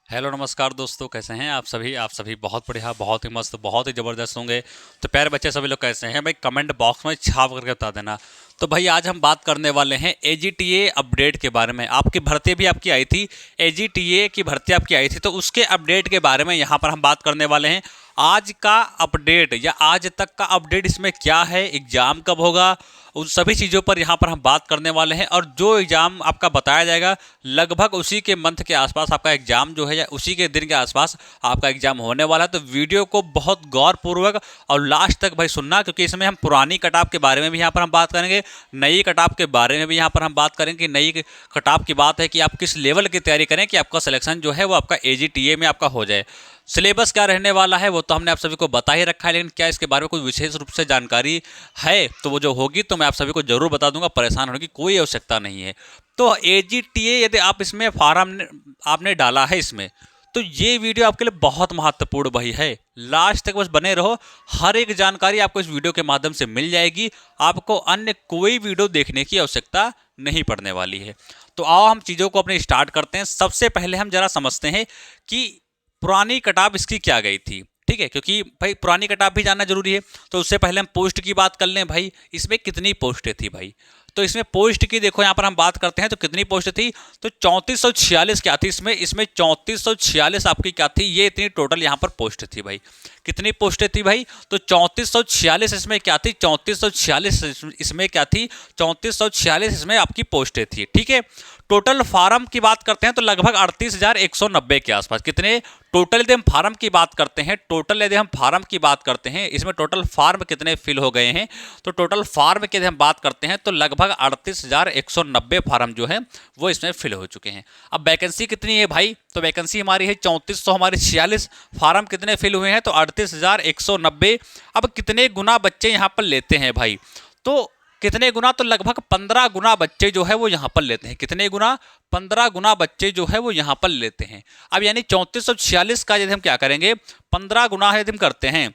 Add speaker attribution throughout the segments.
Speaker 1: Hello नमस्कार दोस्तों, कैसे हैं आप सभी बहुत बढ़िया, बहुत ही मस्त, बहुत ही ज़बरदस्त होंगे। तो प्यारे बच्चे सभी लोग कैसे हैं भाई, कमेंट बॉक्स में छाप करके बता देना। तो भाई आज हम बात करने वाले हैं एजीटीए अपडेट के बारे में। आपकी भर्ती भी आपकी आई थी, एजीटीए की भर्ती आपकी आई थी, तो उसके अपडेट के बारे में यहाँ पर हम बात करने वाले हैं। आज का अपडेट या आज तक का अपडेट इसमें क्या है, एग्ज़ाम कब होगा, उन सभी चीज़ों पर यहाँ पर हम बात करने वाले हैं। और जो एग्ज़ाम आपका बताया जाएगा लगभग उसी के मंथ के आसपास आपका एग्ज़ाम जो है या उसी के दिन के आसपास आपका एग्ज़ाम होने वाला है। तो वीडियो को बहुत गौरपूर्वक और लास्ट तक भाई सुनना, क्योंकि इसमें हम पुरानी कटाप के बारे में भी यहाँ पर हम बात करेंगे, नई कटाप के बारे में भी यहाँ पर हम बात करेंगे कि नई कटाप की बात है कि आप किस लेवल की तैयारी करें कि आपका सिलेक्शन जो है वो आपका एजीटीए में आपका हो जाए। सिलेबस क्या रहने वाला है वो तो हमने आप सभी को बता ही रखा है, लेकिन क्या इसके बारे में कोई विशेष रूप से जानकारी है तो वो जो होगी तो मैं आप सभी को जरूर बता दूंगा, परेशान होने की कोई आवश्यकता नहीं है। तो एजीटीए यदि आप इसमें फॉर्म आपने डाला है इसमें, तो ये वीडियो आपके लिए बहुत महत्वपूर्ण भाई है। लास्ट तक बस बने रहो, हर एक जानकारी आपको इस वीडियो के माध्यम से मिल जाएगी। आपको अन्य कोई वीडियो देखने की आवश्यकता नहीं पड़ने वाली है। तो आओ हम चीज़ों को अपने स्टार्ट करते हैं। सबसे पहले हम जरा समझते हैं कि पुरानी कटाप इसकी क्या गई थी, ठीक है, क्योंकि भाई पुरानी कटाप भी जानना जरूरी है। तो उससे पहले हम पोस्ट की बात कर लें भाई, इसमें कितनी पोस्टें थी भाई। तो इसमें पोस्ट की देखो यहाँ पर हम बात करते हैं तो कितनी पोस्ट थी, तो 3446 क्या थी इसमें 3446 आपकी क्या थी, ये इतनी टोटल यहाँ पर पोस्ट थी भाई। कितनी पोस्टें थी भाई, तो 3446 इसमें क्या थी, 3446 इसमें क्या थी, 3446 इसमें आपकी पोस्टें थी, ठीक है। टोटल फार्म की बात करते हैं तो लगभग 38,190 के आसपास कितने टोटल, यदि हम फार्म की बात करते हैं, टोटल यदि हम फार्म की बात करते हैं, इसमें टोटल फार्म कितने फिल हो गए हैं, तो टोटल फार्म की यदि हम बात करते हैं तो लगभग 38,190 फार्म जो है वो इसमें फिल हो चुके हैं। अब वैकेंसी कितनी है भाई, तो वैकेंसी हमारी है 3400, हमारे 46 फार्म कितने फिल हुए हैं, तो 38,190। अब कितने गुना बच्चे यहाँ पर लेते हैं भाई, तो कितने गुना, तो लगभग 15 गुना बच्चे जो है वो यहाँ पर लेते हैं। कितने गुना, 15 गुना बच्चे जो है वो यहाँ पर लेते हैं। अब यानी 3446 का यदि हम क्या करेंगे, 15 गुना यदि हम करते हैं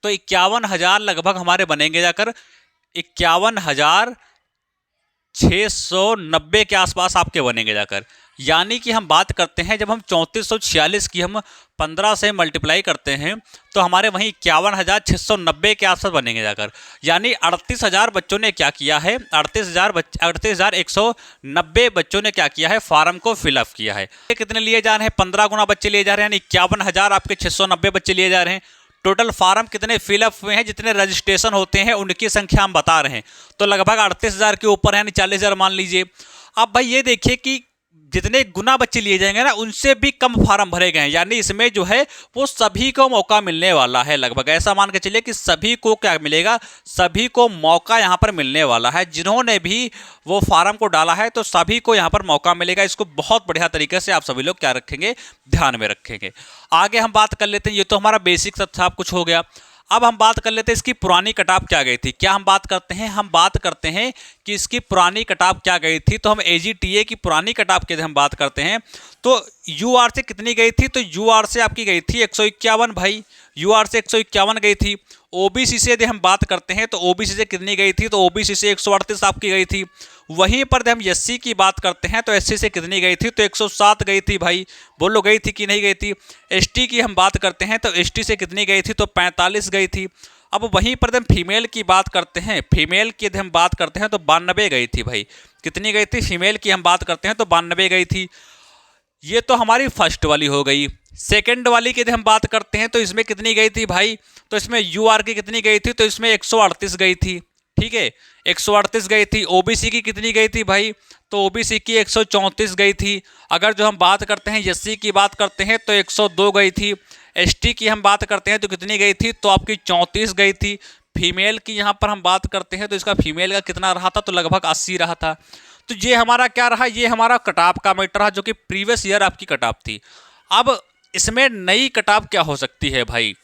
Speaker 1: तो 51,000 लगभग हमारे बनेंगे जाकर, 51,690 के आसपास आपके बनेंगे जाकर। यानी कि हम बात करते हैं जब हम 3446 की हम 15 से मल्टीप्लाई करते हैं तो हमारे वहीं 51,690 के आसपास बनेंगे जाकर। यानी 38,000 बच्चों ने क्या किया है, 38,190 बच्चों ने क्या किया है, फार्म को फिलअप किया है। कितने लिए जा रहे हैं, 15 गुना बच्चे लिए जा रहे हैं, यानी 51,000 आपके 690 बच्चे लिए जा रहे हैं। टोटल फार्म कितने फिलअप हुए हैं, जितने रजिस्ट्रेशन होते हैं उनकी संख्या हम बता रहे हैं, तो लगभग 38,000 के ऊपर है, यानी 40,000 मान लीजिए। अब भाई ये देखिए कि जितने गुना बच्चे लिए जाएंगे ना उनसे भी कम फार्म भरे गए हैं, यानी इसमें जो है वो सभी को मौका मिलने वाला है। लगभग ऐसा मान के चलिए कि सभी को क्या मिलेगा, सभी को मौका यहाँ पर मिलने वाला है। जिन्होंने भी वो फार्म को डाला है तो सभी को यहाँ पर मौका मिलेगा। इसको बहुत बढ़िया तरीके से आप सभी लोग क्या रखेंगे, ध्यान में रखेंगे। आगे हम बात कर लेते हैं, ये तो हमारा बेसिक तथ्य कुछ हो गया। अब हम बात कर लेते हैं इसकी पुरानी कटाप क्या गई थी। क्या हम बात करते हैं, हम बात करते हैं कि इसकी पुरानी कटाप क्या गई थी। तो हम एजीटीए की पुरानी कटाप के हम बात करते हैं तो यूआर से कितनी गई थी, तो यूआर से आपकी गई थी 151 भाई, यूआर से 151 गई थी। ओबीसी से यदि हम बात करते हैं तो ओबीसी से कितनी गई थी, तो ओबीसी से 138 आपकी गई थी। वहीं पर हम एससी की बात करते हैं तो एससी से कितनी गई थी, तो 107 गई थी भाई। बोलो गई थी कि नहीं गई थी। एसटी की हम बात करते हैं तो एसटी से कितनी गई थी, तो 45 गई थी। अब वहीं पर हम फीमेल की बात करते हैं, फीमेल की यदि हम बात करते हैं तो 92 गई थी भाई। कितनी गई थी, फीमेल की हम बात करते हैं तो 92 गई थी। ये तो हमारी फर्स्ट वाली हो गई। सेकंड वाली की यदि हम बात करते हैं तो इसमें कितनी गई थी भाई, तो इसमें यूआर की कितनी गई थी, तो इसमें 138 गई थी, ठीक है, 138 गई थी। ओबीसी की कितनी गई थी भाई, तो ओबीसी की 134 गई थी। अगर जो हम बात करते हैं एससी की बात करते हैं तो 102 गई थी। एसटी की हम बात करते हैं तो कितनी गई थी, तो आपकी 34 गई थी। फीमेल की यहाँ पर हम बात करते हैं तो इसका फीमेल का कितना रहा था, तो लगभग 80 रहा था। तो ये हमारा क्या रहा, ये हमारा कटाप का मैटर रहा जो कि प्रीवियस ईयर आपकी कटाप थी। अब इसमें नई कटाप क्या हो सकती है भाई,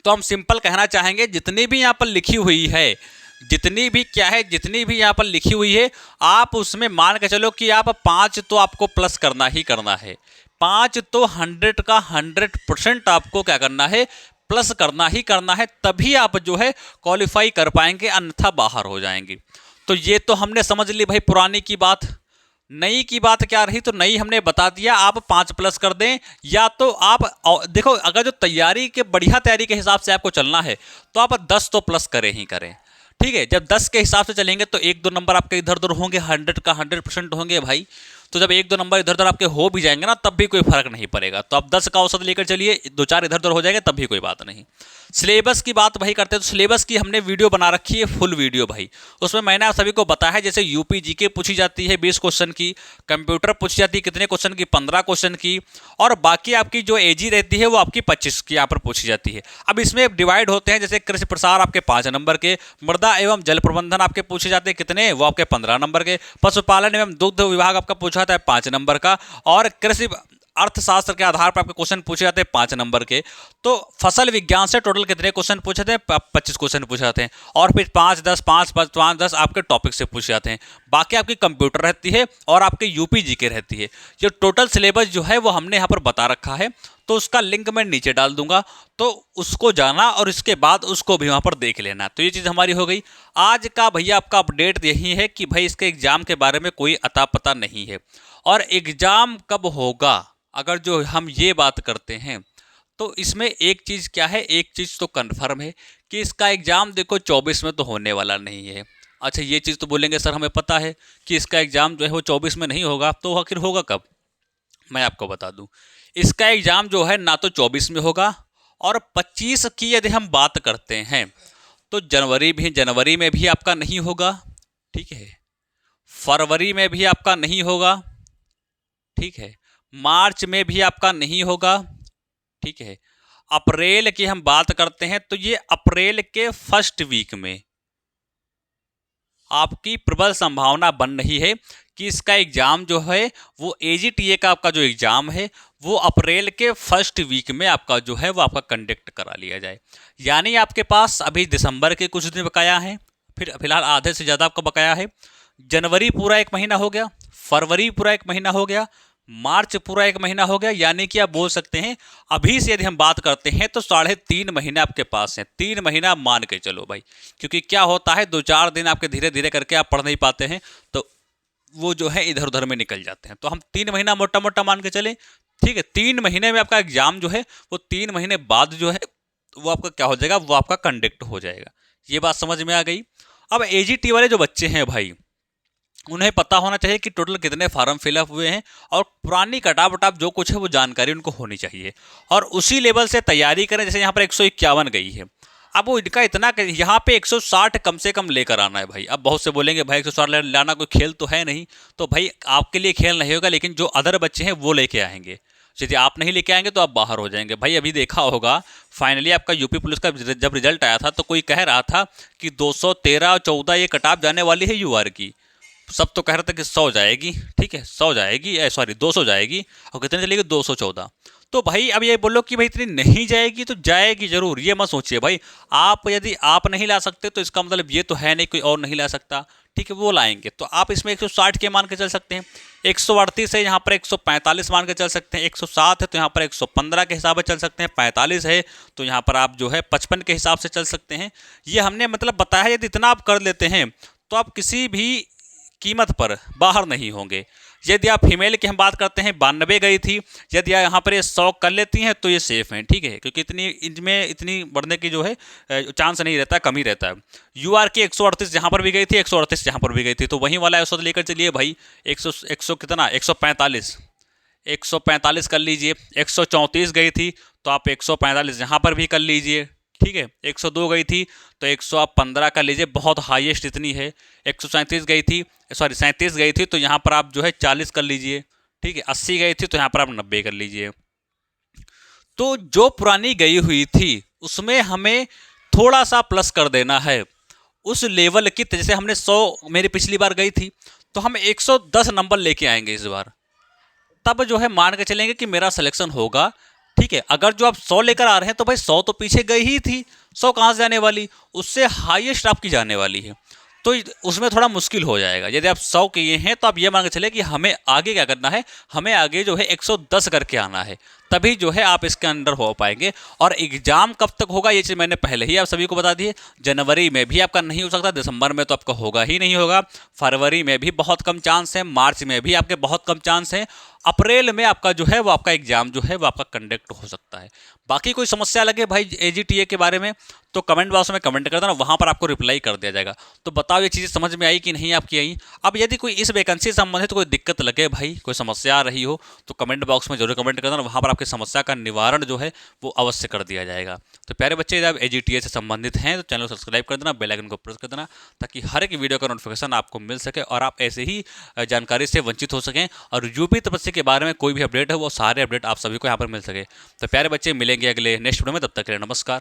Speaker 1: तो हम सिंपल कहना चाहेंगे जितनी भी यहाँ पर लिखी हुई है, जितनी भी क्या है, जितनी भी यहाँ पर लिखी हुई है आप उसमें मान के चलो कि आप 5 तो आपको प्लस करना ही करना है। 5 तो 100 का 100% आपको क्या करना है, प्लस करना ही करना है, तभी आप जो है क्वालिफाई कर पाएंगे, अन्यथा बाहर हो जाएंगे। तो ये तो हमने समझ ली भाई पुरानी की बात। नई की बात क्या रही, तो नई हमने बता दिया, आप 5 प्लस कर दें, या तो आप देखो अगर जो तैयारी के बढ़िया तैयारी के हिसाब से आपको चलना है तो आप 10 तो प्लस करें ही करें। ठीक है, जब 10 के हिसाब से चलेंगे तो 1-2 नंबर आपके इधर उधर होंगे, 100 का 100% होंगे भाई। तो जब 1-2 नंबर इधर उधर आपके हो भी जाएंगे ना, तब भी कोई फर्क नहीं पड़ेगा। तो आप 10 का औसत लेकर चलिए, 2-4 इधर उधर हो जाएंगे तब भी कोई बात नहीं। सिलेबस की बात भाई करते हैं, तो सिलेबस की हमने वीडियो बना रखी है, फुल वीडियो भाई। उसमें मैंने आप सभी को बताया है, जैसे यूपी जीके पूछी जाती है 20 क्वेश्चन की, कंप्यूटर पूछी जाती है कितने क्वेश्चन की, 15 क्वेश्चन की, और बाकी आपकी जो एजी रहती है वो आपकी 25 की यहाँ पर पूछी जाती है। अब इसमें डिवाइड होते हैं, जैसे कृषि प्रसार आपके 5 नंबर के, मृदा एवं जल प्रबंधन आपके पूछे जाते हैं कितने, वो आपके 15 नंबर के, पशुपालन एवं दुग्ध विभाग आपका पूछा जाता है 5 नंबर का, और कृषि अर्थशास्त्र के आधार पर आपके क्वेश्चन पूछे जाते हैं 5 नंबर के। तो फसल विज्ञान से टोटल कितने क्वेश्चन पूछे जाते हैं, 25 क्वेश्चन पूछे जाते हैं, और फिर 5-10 5-5 आपके टॉपिक से पूछे जाते हैं। बाकी आपकी कंप्यूटर रहती है और आपके यूपी जीके रहती है। ये टोटल सिलेबस जो है वो हमने यहाँ पर बता रखा है, तो उसका लिंक मैं नीचे डाल दूंगा, तो उसको जाना और इसके बाद उसको भी वहाँ पर देख लेना। तो ये चीज़ हमारी हो गई आज का भैया। आपका अपडेट यही है कि भाई इसके एग्ज़ाम के बारे में कोई अता पता नहीं है, और एग्ज़ाम कब होगा अगर जो हम ये बात करते हैं, तो इसमें एक चीज़ क्या है, एक चीज़ तो कन्फर्म है कि इसका एग्ज़ाम देखो 24 में तो होने वाला नहीं है। अच्छा, ये चीज़ तो बोलेंगे सर हमें पता है कि इसका एग्ज़ाम जो है वो 24 में नहीं होगा, तो आखिर होगा कब? मैं आपको बता दूं, इसका एग्ज़ाम जो है ना तो 24 में होगा, और 25 की यदि हम बात करते हैं तो जनवरी में भी आपका नहीं होगा। ठीक है, फरवरी में भी आपका नहीं होगा। ठीक है, मार्च में भी आपका नहीं होगा। ठीक है, अप्रैल की हम बात करते हैं तो ये अप्रैल के फर्स्ट वीक में आपकी प्रबल संभावना बन रही है कि इसका एग्ज़ाम जो है वो एजीटीए का आपका जो एग्ज़ाम है वो अप्रैल के फर्स्ट वीक में आपका जो है वो आपका कंडक्ट करा लिया जाए। यानी आपके पास अभी दिसंबर के कुछ दिन बकाया हैं, फिर फिलहाल आधे से ज़्यादा आपका बकाया है। जनवरी पूरा 1 महीना हो गया, फरवरी पूरा 1 महीना हो गया, मार्च पूरा 1 महीना हो गया। यानी कि आप बोल सकते हैं अभी से यदि हम बात करते हैं तो 3.5 महीने आपके पास हैं। 3 महीना मान के चलो भाई, क्योंकि क्या होता है 2-4 दिन आपके धीरे धीरे करके आप पढ़ नहीं पाते हैं, तो वो जो है इधर उधर में निकल जाते हैं। तो हम 3 महीना मोटा मोटा मान के चले। ठीक है, 3 महीने में आपका एग्जाम जो है वो 3 महीने बाद जो है वो आपका क्या हो जाएगा, वो आपका कंडक्ट हो जाएगा। ये बात समझ में आ गई। अब एजीटी वाले जो बच्चे हैं भाई, उन्हें पता होना चाहिए कि टोटल कितने फार्म फिलअप हुए हैं, और पुरानी कटाप जो कुछ है वो जानकारी उनको होनी चाहिए, और उसी लेवल से तैयारी करें। जैसे यहाँ पर 151 गई है, अब वो इनका इतना यहाँ पे 160 कम से कम लेकर आना है भाई। अब बहुत से बोलेंगे भाई 160 लाना कोई खेल तो है नहीं, तो भाई आपके लिए खेल नहीं होगा, लेकिन जो अदर बच्चे हैं वो लेके आएंगे। यदि आप नहीं लेके आएंगे तो आप बाहर हो जाएंगे भाई। अभी देखा होगा फाइनली आपका यूपी पुलिस का जब रिजल्ट आया था तो कोई कह रहा था कि 213-14 ये कटाप जाने वाली है यूआर की। सब तो कह रहे थे कि 100 जाएगी। ठीक है, 100 जाएगी, सॉरी 200 जाएगी, और कितने चलेगी 214। तो भाई अब ये बोलो कि भाई इतनी नहीं जाएगी, तो जाएगी जरूर, ये मत सोचिए भाई। आप यदि आप नहीं ला सकते तो इसका मतलब ये तो है नहीं कोई और नहीं ला सकता। ठीक है, वो लाएंगे, तो आप इसमें 160 के मान के चल सकते हैं, 138 है यहाँ पर 145 मान के चल सकते हैं, 107 है तो यहाँ पर 115 के हिसाब से चल सकते हैं, 45 है तो यहाँ पर आप जो है 55 के हिसाब से चल सकते हैं। ये हमने मतलब बताया, यदि इतना आप कर लेते हैं तो आप किसी भी कीमत पर बाहर नहीं होंगे। यदि आप फीमेल की हम बात करते हैं 92 गई थी, यदि आप यहाँ पर ये 100 कर लेती हैं तो ये सेफ हैं। ठीक है, क्योंकि इनमें इतनी बढ़ने की जो है चांस नहीं रहता, कम ही रहता है। यूआर की 138 यहाँ पर भी गई थी, 138 यहाँ पर भी गई थी, तो वहीं वाला 100 लेकर चलिए भाई। 100 कितना, 145 कर लीजिए। 134 गई थी तो आप 145 यहाँ पर भी कर लीजिए। ठीक है, 102 गई थी तो 115 कर लीजिए, बहुत हाईएस्ट इतनी है। 137 गई थी, सॉरी 37 गई थी तो यहाँ पर आप जो है 40 कर लीजिए। ठीक है, 80 गई थी तो यहाँ पर आप 90 कर लीजिए। तो जो पुरानी गई हुई थी उसमें हमें थोड़ा सा प्लस कर देना है उस लेवल की। जैसे हमने 100 मेरी पिछली बार गई थी तो हम 110 नंबर लेके आएंगे इस बार, तब जो है मान के चलेंगे कि मेरा सिलेक्शन होगा। ठीक है, अगर जो आप 100 लेकर आ रहे हैं तो भाई 100 तो पीछे गई ही थी, 100 कहाँ से जाने वाली, उससे हाईएस्ट आपकी जाने वाली है। तो उसमें थोड़ा मुश्किल हो जाएगा। यदि आप 100 किए हैं तो आप ये मान के चले कि हमें आगे क्या करना है, हमें आगे जो है 110 करके आना है, तभी जो है आप इसके अंदर हो पाएंगे। और एग्जाम कब तक होगा ये चीज़ मैंने पहले ही आप सभी को बता दी है। जनवरी में भी आपका नहीं हो सकता, दिसंबर में तो आपका होगा ही नहीं होगा, फरवरी में भी बहुत कम चांस है, मार्च में भी आपके बहुत कम चांस है, अप्रैल में आपका जो है वो आपका एग्जाम जो है वो आपका कंडक्ट हो सकता है। बाकी कोई समस्या लगे भाई एजीटीए के बारे में तो कमेंट बॉक्स में कमेंट कर देना, वहाँ पर आपको रिप्लाई कर दिया जाएगा। तो बताओ ये चीज़ें समझ में आई कि नहीं आपकी आई। अब यदि कोई इस वैकेंसी से संबंधित कोई दिक्कत लगे भाई, कोई समस्या आ रही हो तो कमेंट बॉक्स में जरूर कमेंट कर देना, वहाँ पर आपकी समस्या का निवारण जो है वो अवश्य कर दिया जाएगा। तो प्यारे बच्चे, यदि आप एजीटीए से संबंधित हैं तो चैनल को सब्सक्राइब कर देना, बेल आइकन को प्रेस कर देना, ताकि हर एक वीडियो का नोटिफिकेशन आपको मिल सके और आप ऐसे ही जानकारी से वंचित हो सकें और यूपी तपस्या के बारे में कोई भी अपडेट है वो सारे अपडेट आप सभी को यहाँ पर मिल सके। तो प्यारे बच्चे, मिलेंगे अगले नेक्स्ट वीडियो में, तब तक के लिए नमस्कार।